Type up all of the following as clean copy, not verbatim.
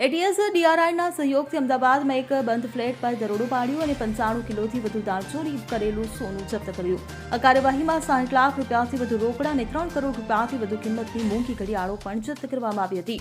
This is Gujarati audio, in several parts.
એટીએસ ડીઆરઆઈના સહયોગથી અમદાવાદમાં એક બંધ ફ્લેટ પર દરોડો પાડ્યો અને 95 કિલોથી વધુ દાણચોરી કરેલું સોનું જપ્ત કર્યું. આ કાર્યવાહીમાં 60 લાખ રૂપિયાથી વધુ રોકડા અને 3 કરોડ રૂપિયાથી વધુ કિંમતની મોંઘી ઘડિયાળો પણ જપ્ત કરવામાં આવી હતી.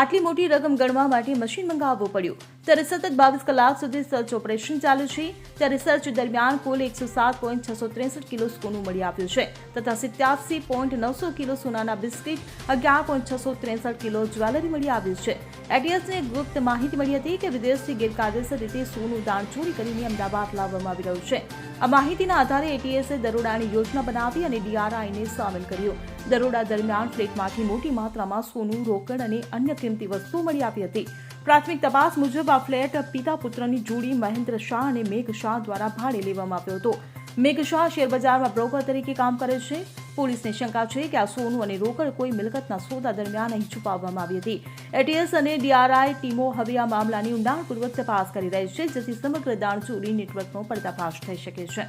આટલી મોટી રકમ ગણવા માટે મશીન મંગાવવું પડ્યું. ત્યારે સતત 22 કલાક સુધી સર્ચ ઓપરેશન ચાલ્યું છે. ત્યારે સર્ચ દરમિયાન કુલ 107.663 કિલો સોનું મળી આવ્યું છે તથા 87.900 કિલો સોનાના બિસ્કિટ, 11.663 કિલો જ્વેલરી મળી આવ્યું છે. એટીએસને ગુપ્ત માહિતી મળી હતી કે વિદેશથી ગેરકાયદેસર રીતે સોનું દાણચોરી કરીને અમદાવાદ લાવવામાં આવી રહ્યું છે. આ માહિતીના આધારે એટીએસે દરોડાની યોજના બનાવી અને ડીઆરઆઈને સામેલ કર્યો. દરોડા દરમિયાન ફ્લેટમાંથી મોટી માત્રામાં સોનું, રોકડ અને અન્ય કિંમતી વસ્તુઓ મળી આવી હતી. પ્રાથમિક તપાસ મુજબ આ ફ્લેટ પિતા પુત્રની જોડી મહેન્દ્ર શાહ અને મેઘ શાહ દ્વારા ભાડે લેવામાં આવ્યો હતો. મેઘ શાહ શેરબજારમાં બ્રોકર તરીકે કામ કરે છે. પોલીસને શંકા છે કે આ સોનું અને રોકડ કોઈ મિલકતના સોદા દરમિયાન અહીં છુપાવવામાં આવી હતી. એટીએસ અને ડીઆરઆઈ ટીમો હવે આ મામલાની ઊંડાણપૂર્વક તપાસ કરી રહી છે, જેથી સમગ્ર દાણચોરી નેટવર્કનો પર્દાફાશ થઈ શકે છે.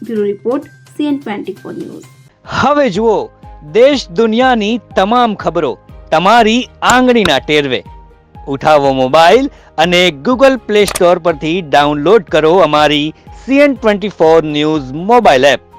Bureau report CN24 news. હવે જુઓ દેશ દુનિયાની તમામ ખબરો તમારી આંગળીના ટેરવે. ઉઠાવો મોબાઈલ અને Google Play Store પરથી ડાઉનલોડ કરો અમારી CN24 ન્યૂઝ મોબાઈલ એપ.